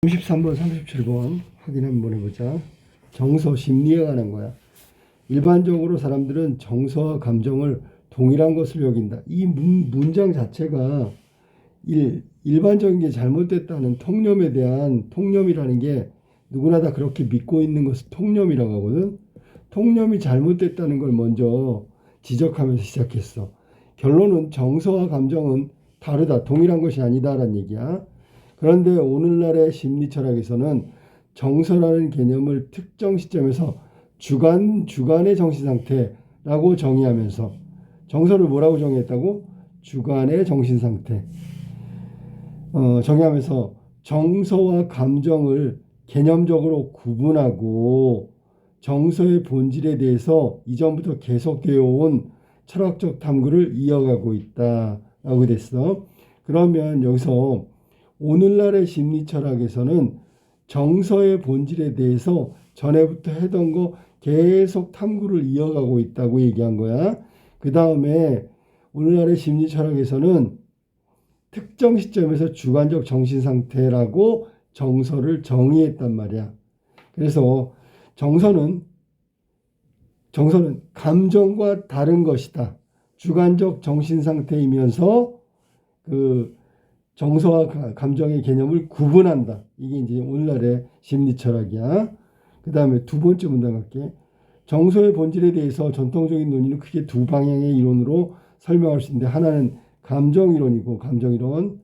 33번, 37번 확인 한번 해보자. 정서, 심리에 관한 거야. 일반적으로 사람들은 정서와 감정을 동일한 것을 여긴다. 이 문장 자체가 일반적인 게 잘못됐다는 통념에 대한 통념이라는 게 누구나 다 그렇게 믿고 있는 것을 통념이라고 하거든. 통념이 잘못됐다는 걸 먼저 지적하면서 시작했어. 결론은 정서와 감정은 다르다. 동일한 것이 아니다라는 얘기야. 그런데 오늘날의 심리철학에서는 정서라는 개념을 특정 시점에서 주간의 정신상태라고 정의하면서 정서를 뭐라고 정의했다고? 주간의 정신상태. 정의하면서 정서와 감정을 개념적으로 구분하고 정서의 본질에 대해서 이전부터 계속되어 온 철학적 탐구를 이어가고 있다라고 됐어. 그러면 여기서 오늘날의 심리철학에서는 정서의 본질에 대해서 전에부터 하던 거 계속 탐구를 이어가고 있다고 얘기한 거야. 그 다음에 오늘날의 심리철학에서는 특정 시점에서 주관적 정신상태라고 정서를 정의했단 말이야. 그래서 정서는 감정과 다른 것이다. 주관적 정신상태이면서 그 정서와 감정의 개념을 구분한다. 이게 이제 오늘날의 심리철학이야. 그 다음에 두 번째 문장 갈게. 정서의 본질에 대해서 전통적인 논의는 크게 두 방향의 이론으로 설명할 수 있는데 하나는 감정이론이고 감정이론,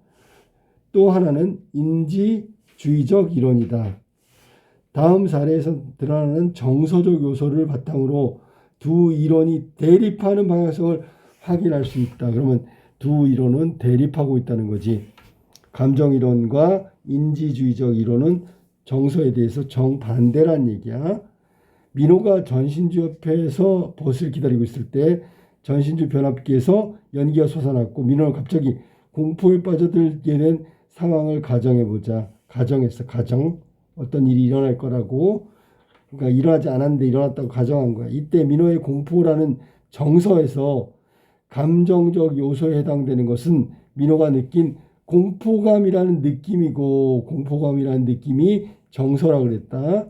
또 하나는 인지주의적 이론이다. 다음 사례에서 드러나는 정서적 요소를 바탕으로 두 이론이 대립하는 방향성을 확인할 수 있다. 그러면 두 이론은 대립하고 있다는 거지. 감정이론과 인지주의적 이론은 정서에 대해서 정반대란 얘기야. 민호가 전신주 옆에서 버스를 기다리고 있을 때 전신주 변압기에서 연기가 솟아났고 민호는 갑자기 공포에 빠져들게 된 상황을 가정해보자. 가정. 어떤 일이 일어날 거라고. 그러니까 일어나지 않았는데 일어났다고 가정한 거야. 이때 민호의 공포라는 정서에서 감정적 요소에 해당되는 것은 민호가 느낀 공포감이라는 느낌이고, 공포감이라는 느낌이 정서라고 그랬다.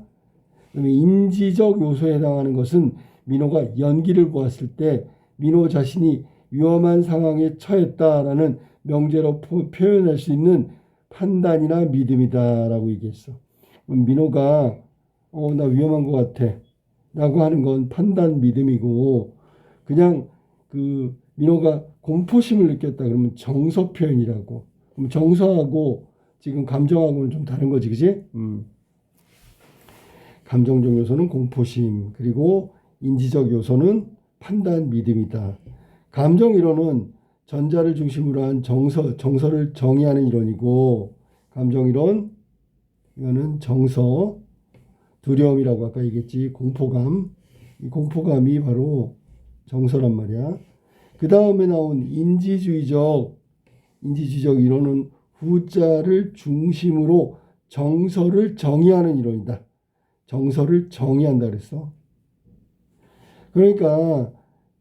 그다음에 인지적 요소에 해당하는 것은 민호가 연기를 보았을 때 민호 자신이 위험한 상황에 처했다라는 명제로 표현할 수 있는 판단이나 믿음이다라고 얘기했어. 민호가 나 위험한 것 같아 라고 하는 건 판단 믿음이고, 그냥 그 민호가 공포심을 느꼈다 그러면 정서 표현이라고. 그럼 정서하고 지금 감정하고는 좀 다른 거지, 그지? 감정적 요소는 공포심, 그리고 인지적 요소는 판단 믿음이다. 감정 이론은 전자를 중심으로 한 정서를 정의하는 이론이고, 감정 이론 이거는 정서, 두려움이라고 아까 얘기했지. 공포감. 이 공포감이 바로 정서란 말이야. 그 다음에 나온 인지주의적 이론은 후자를 중심으로 정서를 정의하는 이론이다. 정서를 정의한다 그랬어. 그러니까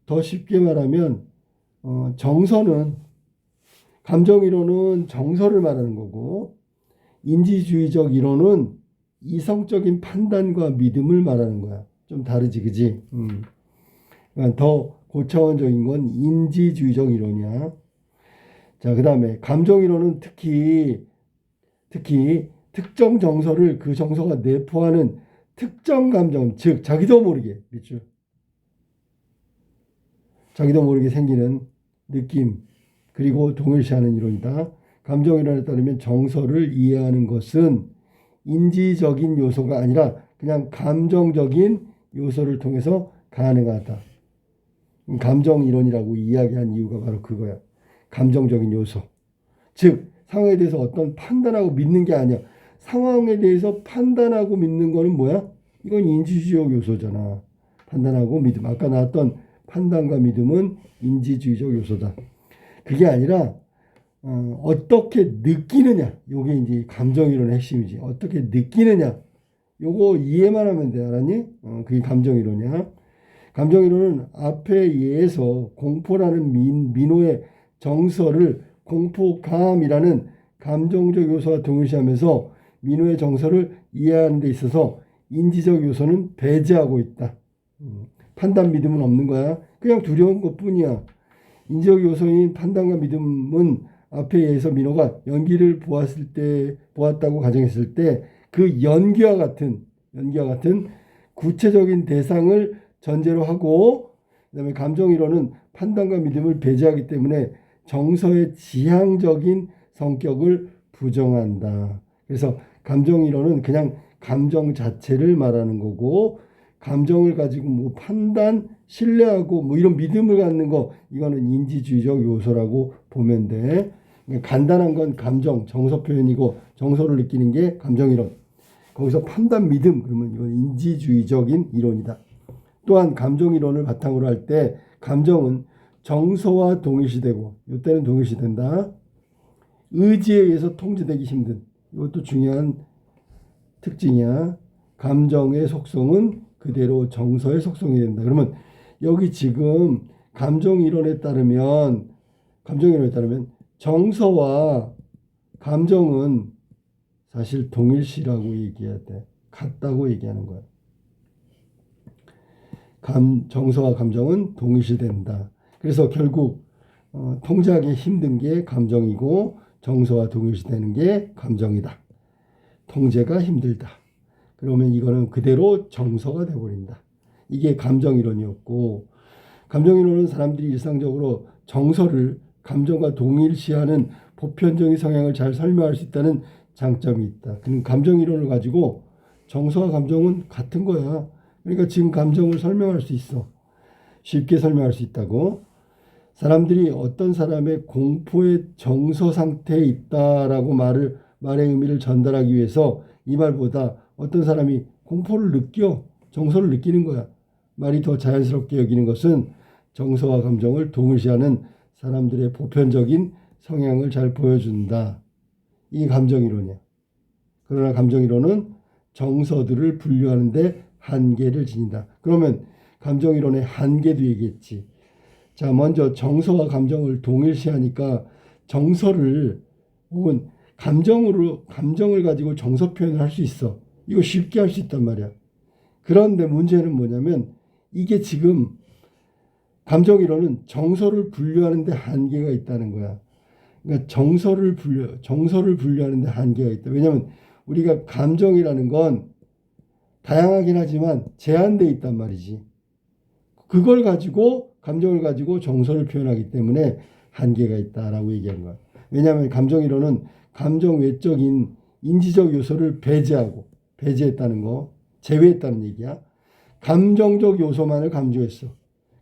더 쉽게 말하면 감정 이론은 정서를 말하는 거고, 인지주의적 이론은 이성적인 판단과 믿음을 말하는 거야. 좀 다르지, 그지? 그러니까 더 고차원적인 건 인지주의적 이론이야. 자, 그 다음에 감정 이론은 특히 특정 정서를 그 정서가 내포하는 특정 감정, 즉 자기도 모르게 밑줄, 자기도 모르게 생기는 느낌, 그리고 동일시하는 이론이다. 감정 이론에 따르면 정서를 이해하는 것은 인지적인 요소가 아니라 그냥 감정적인 요소를 통해서 가능하다. 감정 이론이라고 이야기한 이유가 바로 그거야. 감정적인 요소. 즉 상황에 대해서 어떤 판단하고 믿는 게 아니야. 상황에 대해서 판단하고 믿는 거는 뭐야? 이건 인지주의적 요소잖아. 판단하고 믿음. 아까 나왔던 판단과 믿음은 인지주의적 요소다. 그게 아니라 어떻게 느끼느냐. 요게 이제 감정이론의 핵심이지. 어떻게 느끼느냐. 요거 이해만 하면 돼. 알았니? 그게 감정이론이야. 감정이론은 앞에 예에서 공포라는 민호의 정서를 공포감이라는 감정적 요소와 동일시하면서 민호의 정서를 이해하는 데 있어서 인지적 요소는 배제하고 있다. 판단 믿음은 없는 거야. 그냥 두려운 것뿐이야. 인지적 요소인 판단과 믿음은 앞에 의해서 민호가 연기를 보았다고 가정했을 때 그 연기와 같은 구체적인 대상을 전제로 하고, 그다음에 감정 이론은 판단과 믿음을 배제하기 때문에 정서의 지향적인 성격을 부정한다. 그래서 감정 이론은 그냥 감정 자체를 말하는 거고, 감정을 가지고 뭐 판단, 신뢰하고 뭐 이런 믿음을 갖는 거, 이거는 인지주의적 요소라고 보면 돼. 간단한 건 감정, 정서 표현이고, 정서를 느끼는 게 감정 이론. 거기서 판단, 믿음, 그러면 이건 인지주의적인 이론이다. 또한 감정 이론을 바탕으로 할 때 감정은 정서와 동일시되고, 이때는 동일시된다. 의지에 의해서 통제되기 힘든, 이것도 중요한 특징이야. 감정의 속성은 그대로 정서의 속성이 된다. 그러면 여기 지금 감정 이론에 따르면 정서와 감정은 사실 동일시라고 얘기해야 돼. 같다고 얘기하는 거야. 정서와 감정은 동일시된다. 그래서 결국 통제하기 힘든 게 감정이고 정서와 동일시되는 게 감정이다. 통제가 힘들다. 그러면 이거는 그대로 정서가 되어버린다. 이게 감정이론이었고, 감정이론은 사람들이 일상적으로 정서를 감정과 동일시하는 보편적인 성향을 잘 설명할 수 있다는 장점이 있다. 그럼 감정이론을 가지고 정서와 감정은 같은 거야. 그러니까 지금 감정을 설명할 수 있어. 쉽게 설명할 수 있다고. 사람들이 어떤 사람의 공포의 정서 상태에 있다라고 말의 의미를 전달하기 위해서 이 말보다 어떤 사람이 공포를 느껴, 정서를 느끼는 거야. 말이 더 자연스럽게 여기는 것은 정서와 감정을 동일시하는 사람들의 보편적인 성향을 잘 보여준다. 이 감정이론이야. 그러나 감정이론은 정서들을 분류하는데 한계를 지닌다. 그러면 감정이론의 한계도 얘기했지. 자, 먼저 정서와 감정을 동일시하니까 정서를 혹은 감정을 가지고 정서 표현을 할 수 있어. 이거 쉽게 할 수 있단 말이야. 그런데 문제는 뭐냐면 이게 지금 감정이론은 정서를 분류하는 데 한계가 있다는 거야. 그러니까 정서를 분류하는 데 한계가 있다. 왜냐하면 우리가 감정이라는 건 다양하긴 하지만 제한되어 있단 말이지. 그걸 가지고 감정을 가지고 정서를 표현하기 때문에 한계가 있다라고 얘기한 거야. 왜냐하면 감정이론은 감정 외적인 인지적 요소를 배제했다는 거, 제외했다는 얘기야. 감정적 요소만을 강조했어.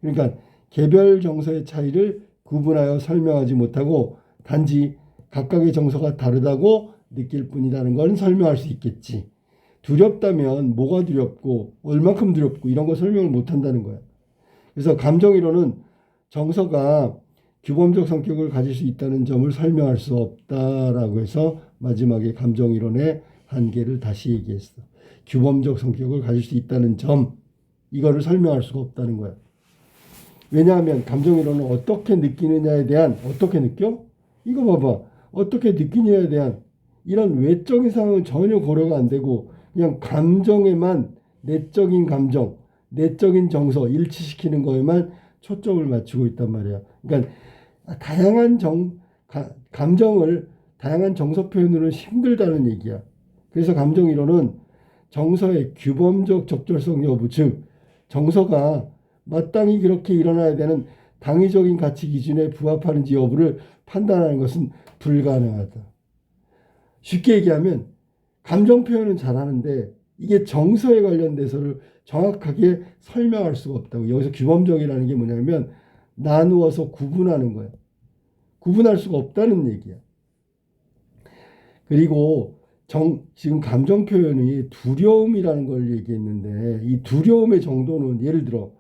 그러니까 개별 정서의 차이를 구분하여 설명하지 못하고 단지 각각의 정서가 다르다고 느낄 뿐이라는 건 설명할 수 있겠지. 두렵다면 뭐가 두렵고 얼만큼 두렵고 이런 거 설명을 못한다는 거야. 그래서 감정이론은 정서가 규범적 성격을 가질 수 있다는 점을 설명할 수 없다라고 해서 마지막에 감정이론의 한계를 다시 얘기했어. 규범적 성격을 가질 수 있다는 점, 이거를 설명할 수가 없다는 거야. 왜냐하면 감정이론은 어떻게 느끼느냐에 대한, 어떻게 느껴? 이거 봐봐. 어떻게 느끼느냐에 대한 이런 외적인 상황은 전혀 고려가 안 되고 그냥 감정에만, 내적인 감정, 내적인 정서 일치시키는 거에만 초점을 맞추고 있단 말이야. 그러니까 다양한 감정을 다양한 정서 표현으로는 힘들다는 얘기야. 그래서 감정이론은 정서의 규범적 적절성 여부, 즉 정서가 마땅히 그렇게 일어나야 되는 당위적인 가치 기준에 부합하는지 여부를 판단하는 것은 불가능하다. 쉽게 얘기하면 감정 표현은 잘하는데 이게 정서에 관련돼서를 정확하게 설명할 수가 없다고. 여기서 규범적이라는 게 뭐냐면 나누어서 구분하는 거야. 구분할 수가 없다는 얘기야. 그리고 지금 감정 표현이 두려움이라는 걸 얘기했는데 이 두려움의 정도는 예를 들어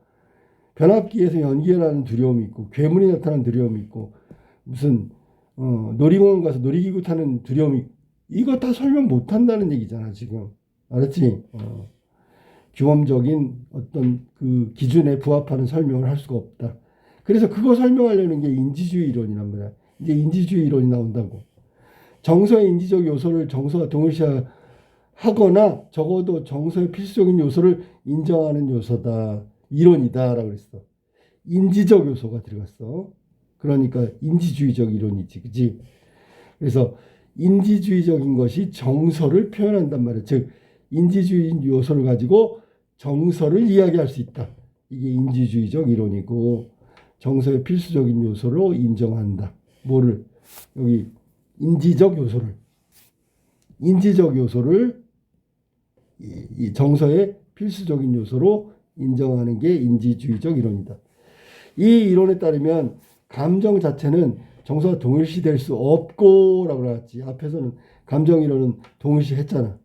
변압기에서 연기가 나는 두려움이 있고 괴물이 나타나는 두려움이 있고 무슨 놀이공원 가서 놀이기구 타는 두려움이 있고 이거 다 설명 못 한다는 얘기잖아 지금. 알았지? 규범적인 어떤 그 기준에 부합하는 설명을 할 수가 없다. 그래서 그거 설명하려는 게 인지주의 이론이란 말이야. 이제 인지주의 이론이 나온다고. 정서의 인지적 요소를 정서와 동일시하는 하거나 적어도 정서의 필수적인 요소를 인정하는 요소다. 이론이다라고 그랬어. 인지적 요소가 들어갔어. 그러니까 인지주의적 이론이지. 그지? 그래서 인지주의적인 것이 정서를 표현한단 말이야. 즉 인지주의 요소를 가지고 정서를 이야기할 수 있다. 이게 인지주의적 이론이고 정서의 필수적인 요소로 인정한다. 뭐를? 여기 인지적 요소를 이 정서의 필수적인 요소로 인정하는 게 인지주의적 이론이다. 이 이론에 따르면 감정 자체는 정서와 동일시될 수 없고라고 나왔지. 앞에서는 감정 이론은 동일시했잖아.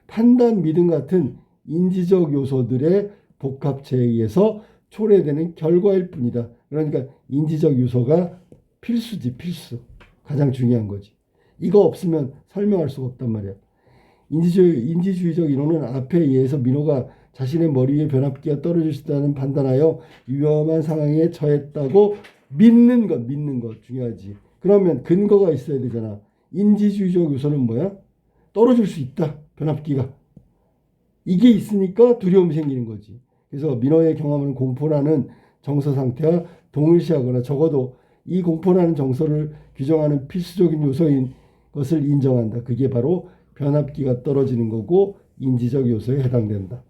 판단, 믿음 같은 인지적 요소들의 복합체에 의해서 초래되는 결과일 뿐이다. 그러니까 인지적 요소가 필수지, 필수. 가장 중요한 거지. 이거 없으면 설명할 수가 없단 말이야. 인지주의적 이론은 앞에 의해서 민호가 자신의 머리 위에 변압기가 떨어질 수 있다는 판단하여 위험한 상황에 처했다고 믿는 것 중요하지. 그러면 근거가 있어야 되잖아. 인지주의적 요소는 뭐야? 떨어질 수 있다. 변압기가. 이게 있으니까 두려움이 생기는 거지. 그래서 민호의 경험은 공포라는 정서 상태와 동일시하거나 적어도 이 공포라는 정서를 규정하는 필수적인 요소인 것을 인정한다. 그게 바로 변압기가 떨어지는 거고 인지적 요소에 해당된다.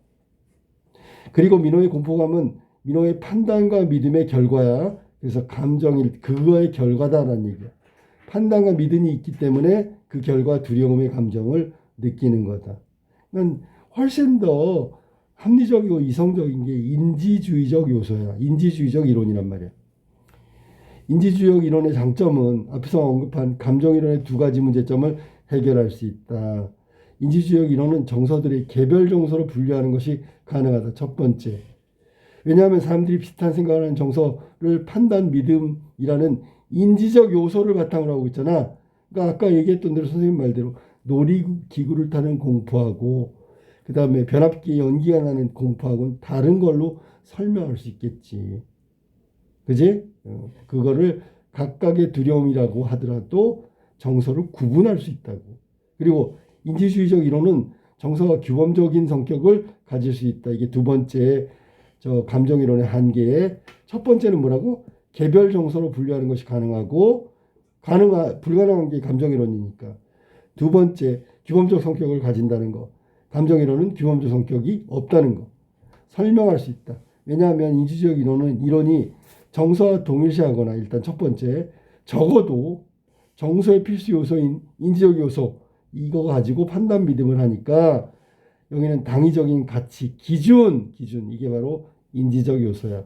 그리고 민호의 공포감은 민호의 판단과 믿음의 결과야. 그래서 감정이 그거의 결과다라는 얘기야. 판단과 믿음이 있기 때문에 그 결과 두려움의 감정을 느끼는 거다. 그러니까 훨씬 더 합리적이고 이성적인 게 인지주의적 요소야. 인지주의적 이론이란 말이야. 인지주의적 이론의 장점은 앞에서 언급한 감정 이론의 두 가지 문제점을 해결할 수 있다. 인지주의적 이론은 정서들의 개별 정서로 분류하는 것이 가능하다. 첫 번째. 왜냐하면 사람들이 비슷한 생각을 하는 정서를 판단, 믿음이라는 인지적 요소를 바탕으로 하고 있잖아. 그러니까 아까 얘기했던 대로 선생님 말대로 놀이기구를 타는 공포하고 그 다음에 변압기 연기가 나는 공포하고는 다른 걸로 설명할 수 있겠지. 그지? 그거를 각각의 두려움이라고 하더라도 정서를 구분할 수 있다고. 그리고 인지주의적 이론은 정서가 규범적인 성격을 가질 수 있다. 이게 두 번째 저 감정 이론의 한계에 첫 번째는 뭐라고? 개별 정서로 분류하는 것이 가능하고 불가능한 게 감정 이론이니까. 두 번째 규범적 성격을 가진다는 거. 감정 이론은 규범적 성격이 없다는 거. 설명할 수 있다. 왜냐하면 인지주의적 이론이 정서와 동일시하거나 일단 첫 번째 적어도 정서의 필수 요소인 인지적 요소 이거 가지고 판단 믿음을 하니까 여기는 당위적인 가치 기준 이게 바로 인지적 요소야.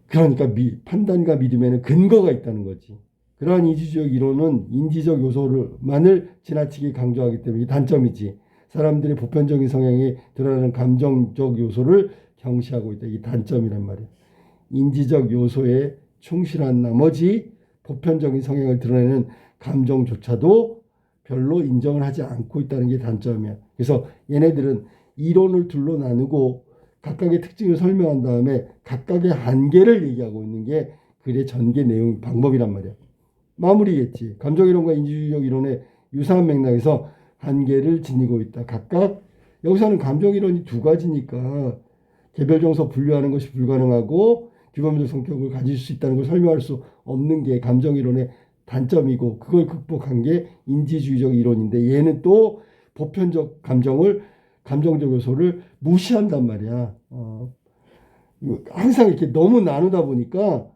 그러니까 판단과 믿음에는 근거가 있다는 거지. 그러한 인지적 이론은 인지적 요소만을 지나치게 강조하기 때문에 단점이지. 사람들의 보편적인 성향이 드러나는 감정적 요소를 경시하고 있다. 이게 단점이란 말이야. 인지적 요소에 충실한 나머지 보편적인 성향을 드러내는 감정조차도 별로 인정을 하지 않고 있다는 게 단점이야. 그래서 얘네들은 이론을 둘로 나누고 각각의 특징을 설명한 다음에 각각의 한계를 얘기하고 있는 게 글의 전개 내용 방법이란 말이야. 마무리겠지. 감정이론과 인지주의적 이론의 유사한 맥락에서 한계를 지니고 있다. 각각 여기서는 감정이론이 두 가지니까 개별 정서 분류하는 것이 불가능하고 규범적 성격을 가질 수 있다는 걸 설명할 수 없는 게 감정이론의 단점이고 그걸 극복한 게 인지주의적 이론인데 얘는 또 보편적 감정적 요소를 무시한단 말이야. 항상 이렇게 너무 나누다 보니까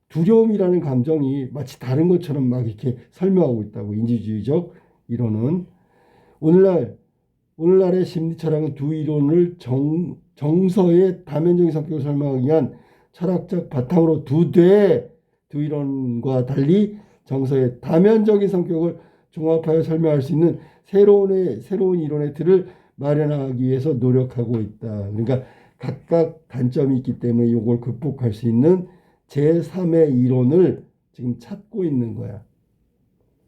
두려움이라는 감정이 마치 다른 것처럼 막 이렇게 설명하고 있다고. 인지주의적 이론은 오늘날의 심리 철학은 두 이론을 정서의 다면적인 성격을 설명하기 위한 철학적 바탕으로 두 이론과 달리 정서의 다면적인 성격을 종합하여 설명할 수 있는 새로운 이론의 틀을 마련하기 위해서 노력하고 있다. 그러니까 각각 단점이 있기 때문에 이걸 극복할 수 있는 제3의 이론을 지금 찾고 있는 거야.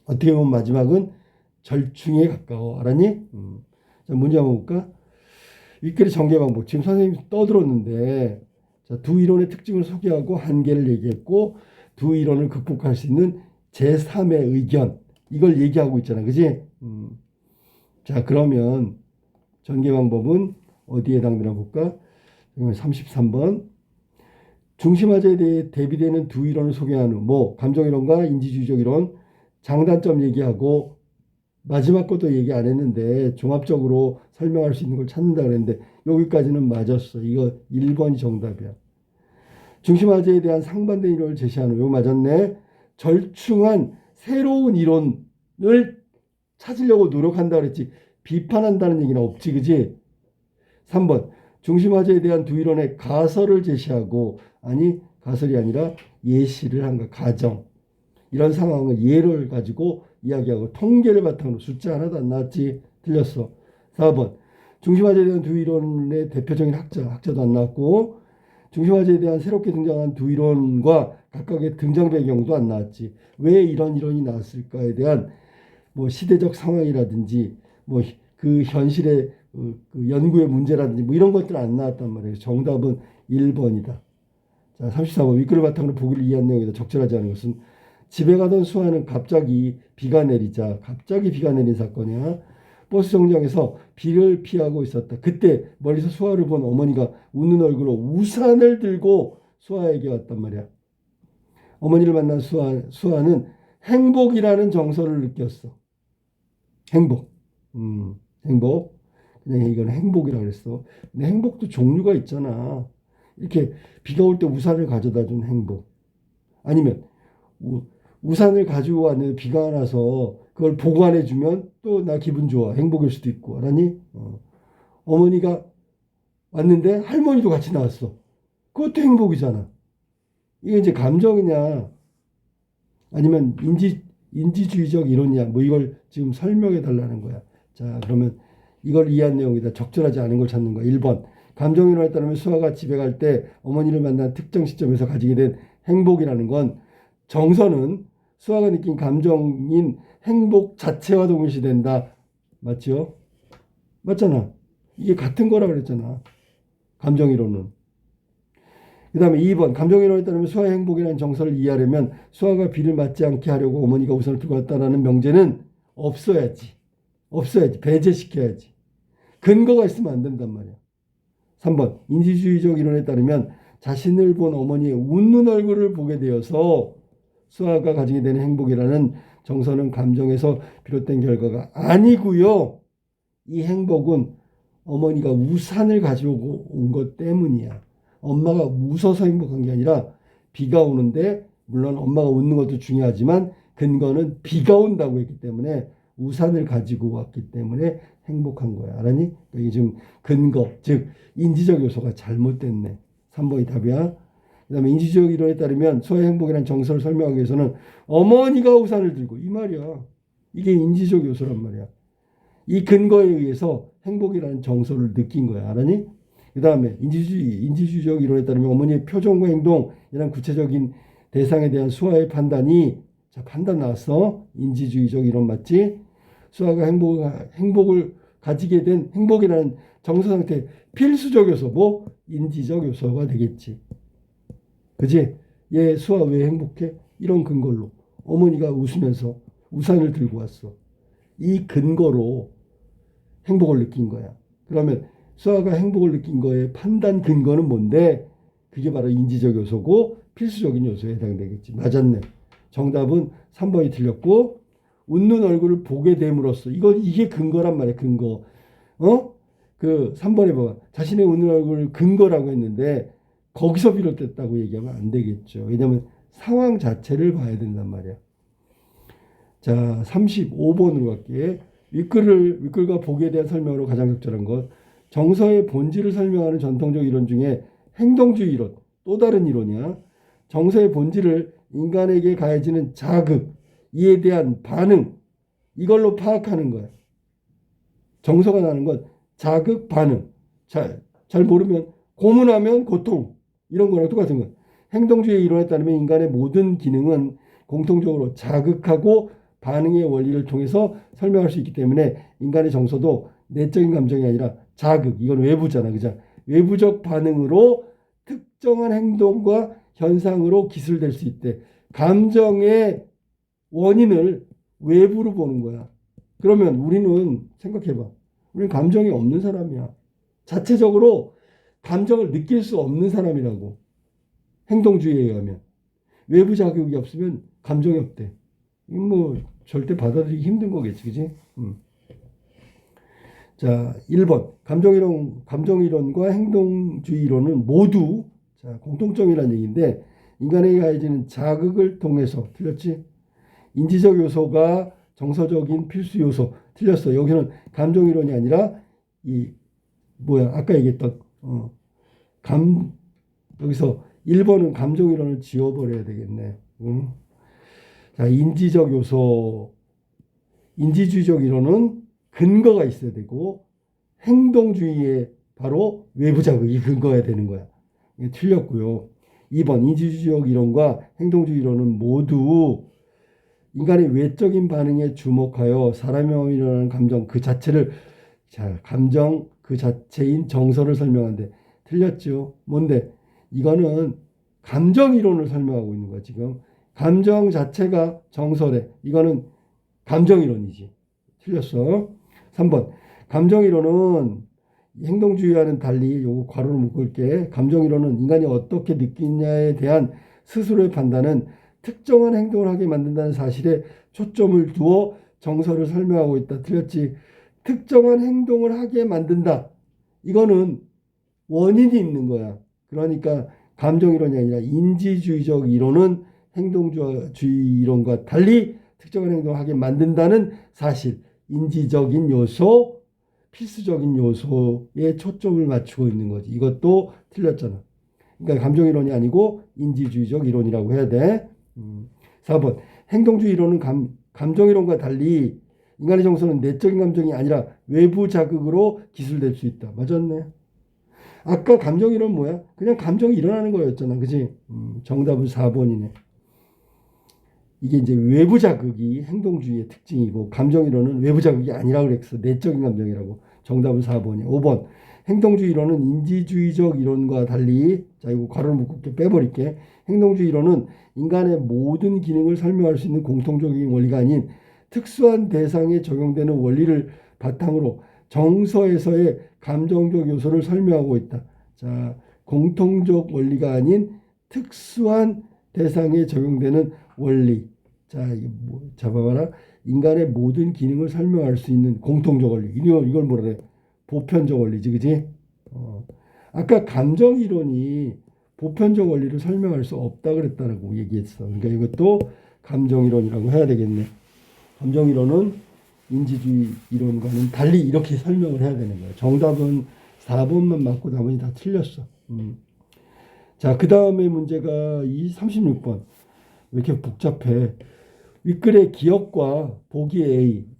어떻게 보면 마지막은 절충에 가까워. 알았니? 자, 문제 한번 볼까? 윗글의 전개 방법. 지금 선생님이 떠들었는데 자, 두 이론의 특징을 소개하고 한계를 얘기했고 두 이론을 극복할 수 있는 제3의 의견 이걸 얘기하고 있잖아. 그지? 자, 그러면 전개 방법은 어디에 해당되나 볼까? 33번. 중심화제에 대해 대비되는 두 이론을 소개한 후, 뭐 감정이론과 인지주의적 이론, 장단점 얘기하고 마지막 것도 얘기 안 했는데 종합적으로 설명할 수 있는 걸 찾는다 그랬는데 여기까지는 맞았어. 이거 1번이 정답이야. 중심화제에 대한 상반된 이론을 제시한 후, 이거 맞았네. 절충한 새로운 이론을 찾으려고 노력한다 그랬지. 비판한다는 얘기는 없지, 그지? 3번. 중심화제에 대한 두 이론의 가설을 제시하고, 아니 가설이 아니라 예시를 한 거, 가정. 이런 상황을 예를 가지고 이야기하고 통계를 바탕으로 숫자 하나도 안 나왔지. 틀렸어. 4번. 중심화제에 대한 두 이론의 대표적인 학자도 안 나왔고, 중심화제에 대한 새롭게 등장한 두 이론과 각각의 등장 배경도 안 나왔지. 왜 이런 이론이 나왔을까에 대한 뭐 시대적 상황이라든지 뭐 그 현실의 그 연구의 문제라든지 뭐 이런 것들은 안 나왔단 말이에요. 정답은 1번이다. 자, 34번. 윗글을 바탕으로 보기를 이해한 내용이다. 적절하지 않은 것은 집에 가던 수아는 갑자기 비가 내린 사건이야. 버스 정류장에서 비를 피하고 있었다. 그때 멀리서 수아를 본 어머니가 웃는 얼굴로 우산을 들고 수아에게 왔단 말이야. 어머니를 만난 수아는 행복이라는 정서를 느꼈어. 행복. 행복. 그냥 이건 행복이라고 그랬어. 근데 행복도 종류가 있잖아. 이렇게 비가 올 때 우산을 가져다 준 행복. 아니면 우산을 가지고 왔는데 비가 와서 그걸 보관해 주면 또 나 기분 좋아. 행복일 수도 있고. 알았니? 어머니가 왔는데 할머니도 같이 나왔어. 그것도 행복이잖아. 이게 이제 감정이냐 아니면 인지주의적 이론이냐 뭐 이걸 지금 설명해 달라는 거야. 자, 그러면 이걸 이해한 내용이다. 적절하지 않은 걸 찾는 거야. 1번. 감정이론에 따르면 수아가 집에 갈 때 어머니를 만난 특정 시점에서 가지게 된 행복이라는 건 정서는 수아가 느낀 감정인 행복 자체와 동일시된다. 맞죠? 맞잖아. 이게 같은 거라 그랬잖아. 감정이론은. 그 다음에 2번. 감정이론에 따르면 수아의 행복이라는 정서를 이해하려면 수아가 비를 맞지 않게 하려고 어머니가 우산을 들고 왔다라는 명제는 없어야지. 배제시켜야지. 근거가 있으면 안 된단 말이야. 3번. 인지주의적 이론에 따르면 자신을 본 어머니의 웃는 얼굴을 보게 되어서 수아가 가지게 되는 행복이라는 정서는 감정에서 비롯된 결과가 아니고요. 이 행복은 어머니가 우산을 가지고 온 것 때문이야. 엄마가 웃어서 행복한 게 아니라 비가 오는데 물론 엄마가 웃는 것도 중요하지만 근거는 비가 온다고 했기 때문에 우산을 가지고 왔기 때문에 행복한 거야. 알았니? 이게 지금 근거, 즉 인지적 요소가 잘못됐네. 3번이 답이야. 그 다음에 인지적 이론에 따르면 수아의 행복이라는 정서를 설명하기 위해서는 어머니가 우산을 들고 이 말이야. 이게 인지적 요소란 말이야. 이 근거에 의해서 행복이라는 정서를 느낀 거야. 알았니? 그 다음에 인지주의적 이론에 따르면 어머니의 표정과 행동 이런 구체적인 대상에 대한 수아의 판단이 자 판단 나왔어. 인지주의적 이론 맞지? 수아가 행복을 가지게 된 행복이라는 정서 상태 필수적 요소 뭐 인지적 요소가 되겠지. 그지? 얘 수아 왜 행복해? 이런 근거로 어머니가 웃으면서 우산을 들고 왔어. 이 근거로 행복을 느낀 거야. 그러면 수아가 행복을 느낀 거의 판단 근거는 뭔데? 그게 바로 인지적 요소고 필수적인 요소에 해당되겠지. 맞았네. 정답은 3번이 틀렸고 웃는 얼굴을 보게 됨으로써 이게 근거란 말이야. 근거. 그 3번에 봐봐. 자신의 웃는 얼굴을 근거라고 했는데 거기서 비롯됐다고 얘기하면 안 되겠죠. 왜냐하면 상황 자체를 봐야 된단 말이야. 자, 35번으로 갈게. 윗글과 보기에 대한 설명으로 가장 적절한 것. 정서의 본질을 설명하는 전통적 이론 중에 행동주의 이론, 또 다른 이론이야. 정서의 본질을 인간에게 가해지는 자극, 이에 대한 반응, 이걸로 파악하는 거야. 정서가 나는 건 자극, 반응. 잘 모르면 고문하면 고통, 이런 거랑 똑같은 거야. 행동주의 이론에 따르면 인간의 모든 기능은 공통적으로 자극하고 반응의 원리를 통해서 설명할 수 있기 때문에 인간의 정서도 내적인 감정이 아니라 자극, 이건 외부잖아. 그죠? 외부적 반응으로 특정한 행동과 현상으로 기술될 수 있대. 감정의 원인을 외부로 보는 거야. 그러면 우리는 생각해봐. 우리는 감정이 없는 사람이야. 자체적으로 감정을 느낄 수 없는 사람이라고. 행동주의에 의하면. 외부 자극이 없으면 감정이 없대. 이건 뭐 절대 받아들이기 힘든 거겠지. 그지? 자, 1번. 감정이론과 행동주의론은 모두 자, 공통점이라는 얘기인데 인간에게 가해지는 자극을 통해서 틀렸지? 인지적 요소가 정서적인 필수 요소 틀렸어. 여기는 감정이론이 아니라 아까 얘기했던 여기서 1번은 감정이론을 지워버려야 되겠네. 자, 인지적 요소, 인지주의적 이론은 근거가 있어야 되고 행동주의에 바로 외부 자극이 근거가 되는 거야. 이게 틀렸고요. 2번 인지주의적 이론과 행동주의 이론은 모두 인간의 외적인 반응에 주목하여 사람이 일어나는 감정 그 자체를 감정 그 자체인 정서를 설명하는데 틀렸죠. 뭔데? 이거는 감정 이론을 설명하고 있는 거야. 지금 감정 자체가 정서래. 이거는 감정 이론이지. 틀렸어. 3번 감정 이론은 행동주의와는 달리 요거 괄호로 묶을게. 감정 이론은 인간이 어떻게 느끼냐에 대한 스스로의 판단은 특정한 행동을 하게 만든다는 사실에 초점을 두어 정서를 설명하고 있다. 틀렸지. 특정한 행동을 하게 만든다. 이거는 원인이 있는 거야. 그러니까 감정이론이 아니라 인지주의적 이론은 행동주의 이론과 달리 특정한 행동을 하게 만든다는 사실, 인지적인 요소, 필수적인 요소에 초점을 맞추고 있는 거지. 이것도 틀렸잖아. 그러니까 감정이론이 아니고 인지주의적 이론이라고 해야 돼. 4번 행동주의 이론은 감정이론과 달리 인간의 정서는 내적인 감정이 아니라 외부 자극으로 기술될 수 있다. 맞았네. 아까 감정이론 뭐야? 그냥 감정이 일어나는 거였잖아. 그지? 정답은 4번이네. 이게 이제 외부 자극이 행동주의의 특징이고 감정이론은 외부 자극이 아니라 그랬어. 내적인 감정이라고. 정답은 4번이야. 5번 행동주의 이론은 인지주의적 이론과 달리 자 이거 괄호를 묶고 빼버릴게. 행동주의 이론은 인간의 모든 기능을 설명할 수 있는 공통적인 원리가 아닌 특수한 대상에 적용되는 원리를 바탕으로 정서에서의 감정적 요소를 설명하고 있다. 자, 공통적 원리가 아닌 특수한 대상에 적용되는 원리. 자, 잡아봐라. 인간의 모든 기능을 설명할 수 있는 공통적 원리. 이걸 뭐라 그래? 보편적 원리지, 그지? 아까 감정 이론이 보편적 원리를 설명할 수 없다 그랬다고 얘기했어. 그러니까 이것도 감정 이론이라고 해야 되겠네. 감정 이론은 인지주의 이론과는 달리 이렇게 설명을 해야 되는 거야. 정답은 4번만 맞고 나머지 다 틀렸어. 자, 그 다음에 문제가 이 36번. 왜 이렇게 복잡해? 윗글의 기억과 보기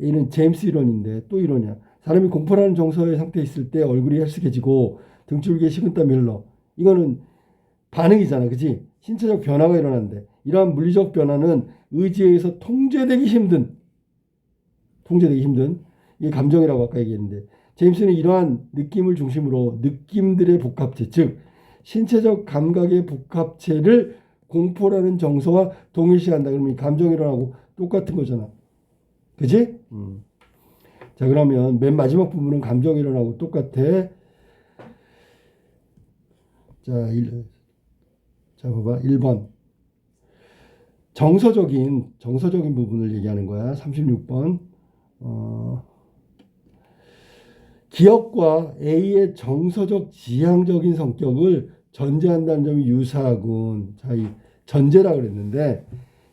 A는 제임스 이론인데 또 이론이야. 사람이 공포라는 정서의 상태에 있을 때 얼굴이 헬쓱해지고 등줄기에 식은땀이 흘러. 이거는 반응이잖아. 그치? 신체적 변화가 일어나는데 이러한 물리적 변화는 의지에 의해서 통제되기 힘든 이게 감정이라고 아까 얘기했는데 제임스는 이러한 느낌을 중심으로 느낌들의 복합체 즉 신체적 감각의 복합체를 공포라는 정서와 동일시한다. 그러면 감정이론하고 똑같은 거잖아. 그치? 자, 그러면 맨 마지막 부분은 감정이론하고 똑같아. 자, 봐봐. 1번. 정서적인 부분을 얘기하는 거야. 36번. 기억과 A의 정서적 지향적인 성격을 전제한다는 점이 유사하군. 자, 이 전제라 그랬는데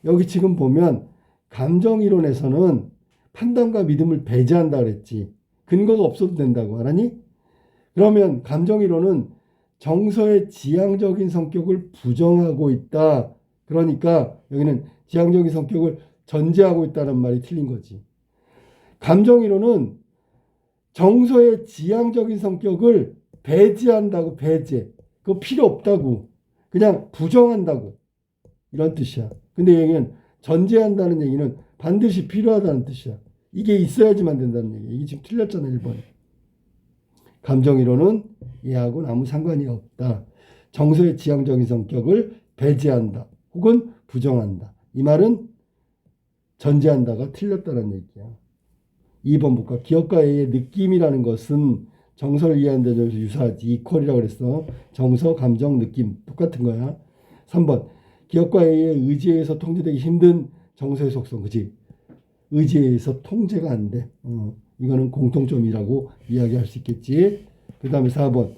여기 지금 보면 감정이론에서는 판단과 믿음을 배제한다 그랬지. 근거가 없어도 된다고 알았니? 그러면 감정이론은 정서의 지향적인 성격을 부정하고 있다. 그러니까 여기는 지향적인 성격을 전제하고 있다는 말이 틀린 거지. 감정이론은 정서의 지향적인 성격을 배제한다고. 배제. 그거 필요 없다고. 그냥 부정한다고. 이런 뜻이야. 근데 여기는 전제한다는 얘기는 반드시 필요하다는 뜻이야. 이게 있어야지만 된다는 얘기야. 이게 지금 틀렸잖아. 1번에. 감정이론은 얘하고는 아무 상관이 없다. 정서의 지향적인 성격을 배제한다. 혹은 부정한다. 이 말은 전제한다가 틀렸다는 얘기야. 2번 볼까? 기억과 A의 느낌이라는 것은 정서를 이해하는 데 있어서 유사하지. 이퀄이라고 그랬어. 정서, 감정, 느낌 똑같은 거야. 3번 기억과 A의 의지에 의해서 통제되기 힘든 정서의 속성. 그치? 의지에 의해서 통제가 안 돼. 이거는 공통점이라고 이야기할 수 있겠지. 그 다음에 4번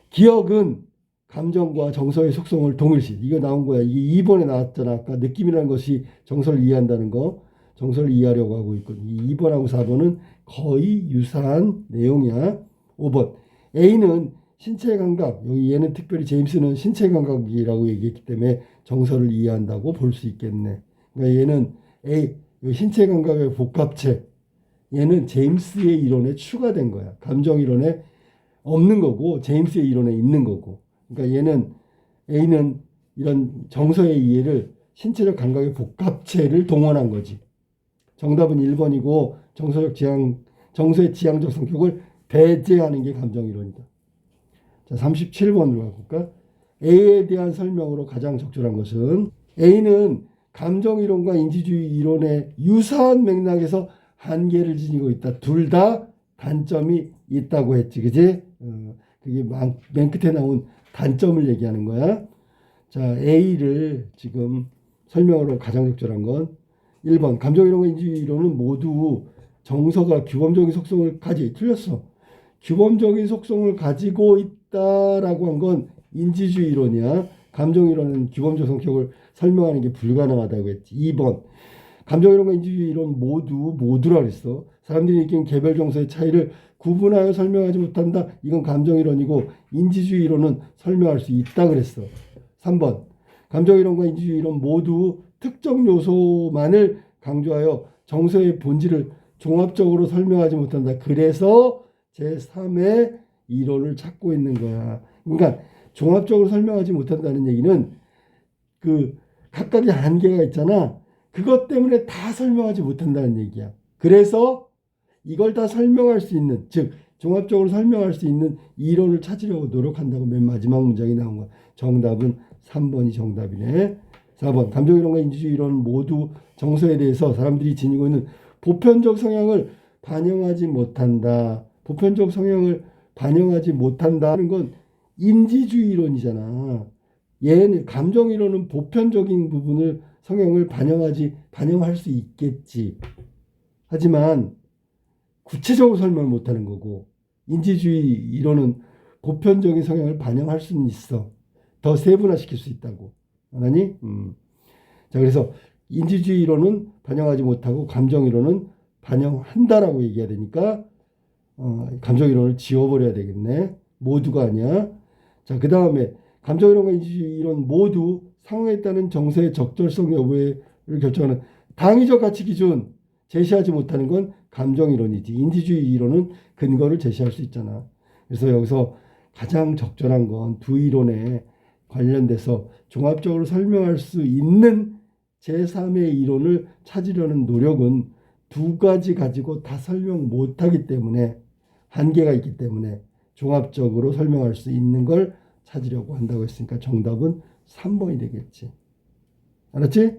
기억은 감정과 정서의 속성을 동일시. 이거 나온 거야. 이게 2번에 나왔잖아. 아까 느낌이라는 것이 정서를 이해한다는 거. 정서를 이해하려고 하고 있거든. 이 2번하고 4번은 거의 유사한 내용이야. 5번 A는 신체 감각. 여기 얘는 특별히 제임스는 신체 감각이라고 얘기했기 때문에 정서를 이해한다고 볼 수 있겠네. 그러니까 얘는 A 신체 감각의 복합체. 얘는 제임스의 이론에 추가된 거야. 감정 이론에 없는 거고 제임스의 이론에 있는 거고. 그러니까 얘는 A는 이런 정서의 이해를 신체적 감각의 복합체를 동원한 거지. 정답은 1번이고 정서의 지향적 성격을 배제하는 게 감정 이론이다. 자, 37번으로 가볼까? A에 대한 설명으로 가장 적절한 것은 A는 감정 이론과 인지주의 이론의 유사한 맥락에서 한계를 지니고 있다. 둘 다 단점이 있다고 했지. 그지? 그게 맨 끝에 나온 단점을 얘기하는 거야. 자, A를 지금 설명으로 가장 적절한 건 1번 감정이론과 인지이론은 모두 정서가 규범적인 속성을 틀렸어. 규범적인 속성을 가지고 있다라고 한 건 인지주의 이론이야. 감정이론은 규범적 성격을 설명하는 게 불가능하다고 했지. 2번 감정이론과 인지주의 이론 모두라 그랬어. 사람들이 느끼는 개별 정서의 차이를 구분하여 설명하지 못한다. 이건 감정이론이고 인지주의 이론은 설명할 수 있다 그랬어. 3번 감정이론과 인지주의 이론 모두 특정 요소만을 강조하여 정서의 본질을 종합적으로 설명하지 못한다. 그래서 제3의 이론을 찾고 있는 거야. 그러니까 종합적으로 설명하지 못한다는 얘기는 그 각각의 한계가 있잖아. 그것 때문에 다 설명하지 못한다는 얘기야. 그래서 이걸 다 설명할 수 있는, 즉 종합적으로 설명할 수 있는 이론을 찾으려고 노력한다고 맨 마지막 문장이 나온 거야. 정답은 3번이 정답이네. 4번 감정이론과 인지주의 이론 모두 정서에 대해서 사람들이 지니고 있는 보편적 성향을 반영하지 못한다. 보편적 성향을 반영하지 못한다는 건 인지주의 이론이잖아. 얘는 감정 이론은 보편적인 부분을 성향을 반영할 수 있겠지. 하지만 구체적으로 설명을 못하는 거고 인지주의 이론은 보편적인 성향을 반영할 수는 있어. 더 세분화시킬 수 있다고. 알았니? 자, 그래서 인지주의 이론은 반영하지 못하고 감정 이론은 반영한다라고 얘기해야 되니까 감정 이론을 지워버려야 되겠네. 모두가 아니야. 자, 그 다음에 감정 이론과 인지주의 이론 모두 상황에 따른 정서의 적절성 여부를 결정하는 당위적 가치 기준 제시하지 못하는 건 감정 이론이지. 인지주의 이론은 근거를 제시할 수 있잖아. 그래서 여기서 가장 적절한 건 두 이론에 관련돼서 종합적으로 설명할 수 있는 제3의 이론을 찾으려는 노력은 두 가지 가지고 다 설명 못하기 때문에 한계가 있기 때문에 종합적으로 설명할 수 있는 걸 찾으려고 한다고 했으니까 정답은 3번이 되겠지. 알았지?